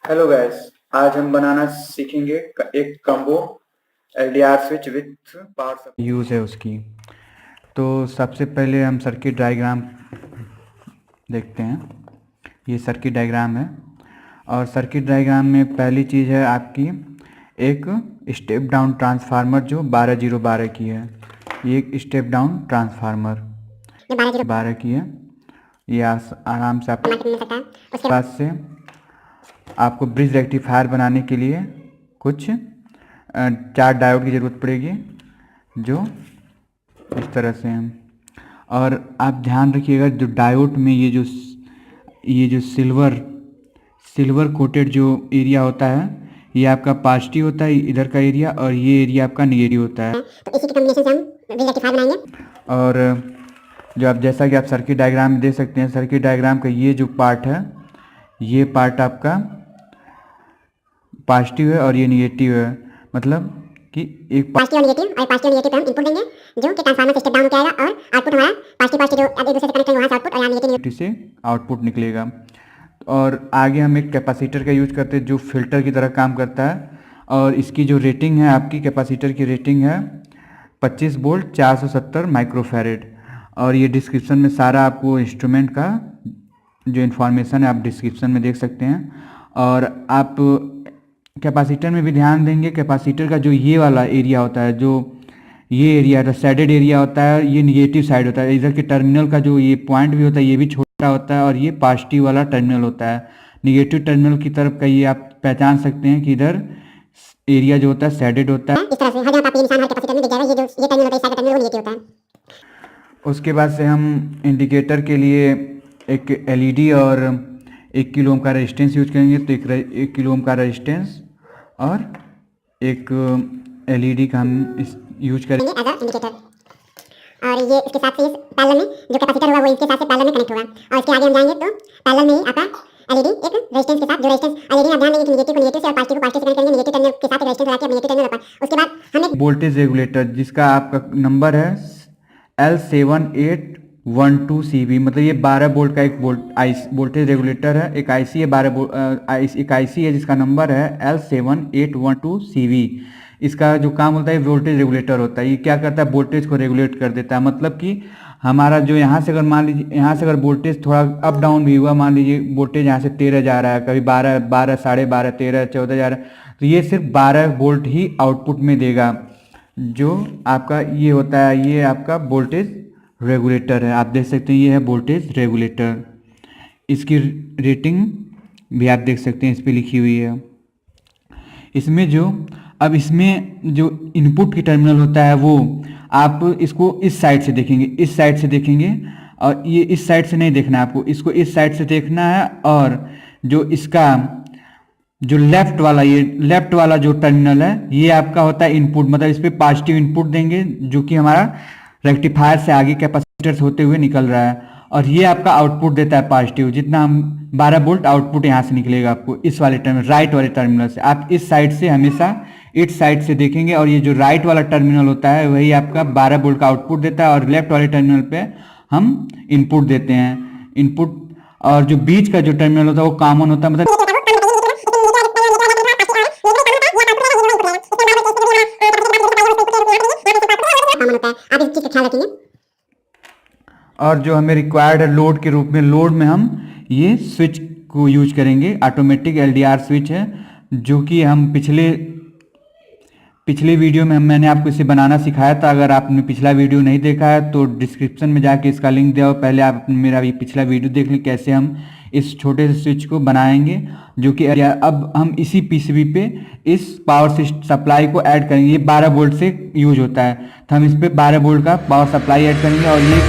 Hello guys, आज हम बनाना सीखेंगे एक combo LDR switch with power supply use है उसकी। तो सबसे पहले हम सर्किट डायग्राम देखते हैं। ये सर्किट डायग्राम है और सर्किट डायग्राम में पहली चीज़ है आपकी एक स्टेप डाउन ट्रांसफार्मर जो 12012 की है। ये एक स्टेप डाउन ट्रांसफार्मर 12 की है। ये आराम से आपको उसके बाद से आपको ब्रिज रेक्टिफायर बनाने के लिए कुछ 4 डायोड की ज़रूरत पड़ेगी जो इस तरह से हैं। और आप ध्यान रखिएगा जो डायोड में ये जो सिल्वर कोटेड जो एरिया होता है ये आपका पॉजिटिव होता है इधर का एरिया, और ये एरिया आपका नेगेटिव होता है। तो इसी के कॉम्बिनेशन से हम ब्रिज रेक्टिफायर बनाएंगे। और जो आप जैसा कि आप सर्किट डायग्राम में देख सकते हैं, सर्किट डायग्राम का ये जो पार्ट है ये पार्ट आपका पॉजिटिव है और ये निगेटिव है। मतलब कि एक पॉजिटिव और नेगेटिव पे हम इनपुट देंगे जो कि ट्रांसफार्मर से स्टेप डाउन किया जाएगा और आउटपुट हमारा पॉजिटिव जो एक दूसरे से कनेक्ट है वहाँ से आउटपुट और यहाँ नेगेटिव से आउटपुट निकलेगा। और आगे हम एक कैपेसिटर का यूज करते हैं जो फिल्टर की तरह काम करता है। और इसकी जो रेटिंग है, आपकी कैपेसिटर की रेटिंग है 25 वोल्ट 470 माइक्रोफैरेड। और ये डिस्क्रिप्शन में सारा आपको इंस्ट्रूमेंट का जो इन्फॉर्मेशन है आप डिस्क्रिप्शन में देख सकते हैं। और आप कैपेसिटर में भी ध्यान देंगे, कैपेसिटर का जो ये वाला एरिया होता है, जो ये एरिया शेडेड एरिया होता है, ये निगेटिव साइड होता है। इधर के टर्मिनल का जो ये पॉइंट भी होता है ये भी छोटा होता है और ये पॉजिटिव वाला टर्मिनल होता है। निगेटिव टर्मिनल की तरफ का ये आप पहचान सकते हैं कि इधर एरिया जो होता है शेडेड होता है। इस तरह से हर जगह आपको ये निशान हर कैपेसिटर में दिख जाएगा। ये टर्मिनल होता है, इसका टर्मिनल वो निगेटिव होता है। उसके बाद से हम इंडिकेटर के लिए एक एलईडी और 1 किलो ओम का रेजिस्टेंस यूज करेंगे। तो 1 किलो ओम का रेजिस्टेंस और एक एलईडी का हम यूज करेंगे एज इंडिकेटर। और ये इसके साथ से पैरेलल में जो कैपेसिटर होगा वो इसके साथ से पैरेलल में कनेक्ट होगा। और इसके आगे हम जाएंगे तो पैरेलल में ही आपका एलईडी एक रेजिस्टेंस के साथ, जो रेजिस्टेंस एलईडी आप ध्यान देंगे कि नेगेटिव को नेगेटिव से और पॉजिटिव को पॉजिटिव से कनेक्ट करेंगे। नेगेटिव टर्मिनल के साथ रेजिस्टेंस लगा के नेगेटिव टर्मिनल पर उसके बाद हमें वोल्टेज रेगुलेटर जिसका आपका नंबर है L7812 CV, मतलब ये 12 वोल्ट का एक वोल्टेज रेगुलेटर है। एक आईसी है 12 एक आईसी है जिसका नंबर है L7812 CV। इसका जो काम होता है वोल्टेज रेगुलेटर होता है। ये क्या करता है, वोल्टेज को रेगुलेट कर देता है। मतलब कि हमारा जो यहाँ से अगर मान लीजिए यहाँ से अगर वोल्टेज थोड़ा अप डाउन भी हुआ, मान लीजिए वोल्टेज यहाँ से 13 जा रहा है, कभी 12, 12.5, 13, 14 जा रहा है, तो ये सिर्फ 12 वोल्ट ही आउटपुट में देगा। जो आपका ये होता है ये आपका वोल्टेज रेगुलेटर है। आप देख सकते हैं ये है वोल्टेज रेगुलेटर। इसकी रेटिंग भी आप देख सकते हैं इस पर लिखी हुई है। इसमें जो इनपुट की टर्मिनल होता है वो आप इसको इस साइड से देखेंगे, और ये इस साइड से नहीं देखना है आपको, इसको इस साइड से देखना है। और जो इसका जो लेफ्ट वाला जो टर्मिनल है ये आपका होता है इनपुट, मतलब इस पर पॉजिटिव इनपुट देंगे जो कि हमारा रेक्टिफायर से आगे कैपेसिटर से होते हुए निकल रहा है। और ये आपका आउटपुट देता है पॉजिटिव, जितना हम 12 वोल्ट आउटपुट यहाँ से निकलेगा आपको इस वाले टर्मिनल, राइट वाले टर्मिनल से। आप इस साइड से हमेशा इस साइड से देखेंगे और ये जो राइट वाला टर्मिनल होता है वही आपका 12 वोल्ट का आउटपुट देता है। और लेफ्ट वाले टर्मिनल पे हम इनपुट देते हैं इनपुट। और जो बीच का जो टर्मिनल होता है वो कॉमन होता है, मतलब आप इस चीज का ख्याल रखेंगे। और जो हमें रिक्वायर्ड है लोड के रूप में, लोड में हम ये स्विच को यूज करेंगे। ऑटोमेटिक एलडीआर स्विच है जो कि हम पिछले वीडियो में मैंने आपको इसे बनाना सिखाया था। अगर आपने पिछला वीडियो नहीं देखा है तो डिस्क्रिप्शन में जाके इसका लिंक दिया हो, पहले आप मेरा ये पिछला वीडियो देख लें कैसे हम इस छोटे से स्विच को बनाएंगे। जो कि अब हम इसी पीसीबी पे इस पावर सप्लाई को ऐड करेंगे। ये 12 वोल्ट से यूज होता है, तो हम इस पर 12 वोल्ट का पावर सप्लाई ऐड करेंगे। और ये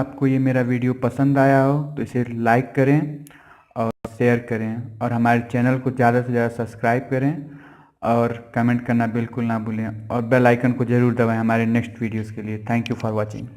आपको ये मेरा वीडियो पसंद आया हो तो इसे लाइक करें और शेयर करें और हमारे चैनल को ज़्यादा से ज़्यादा सब्सक्राइब करें और कमेंट करना बिल्कुल ना भूलें और बेल आइकन को ज़रूर दबाएं हमारे नेक्स्ट वीडियोस के लिए। Thank you for watching.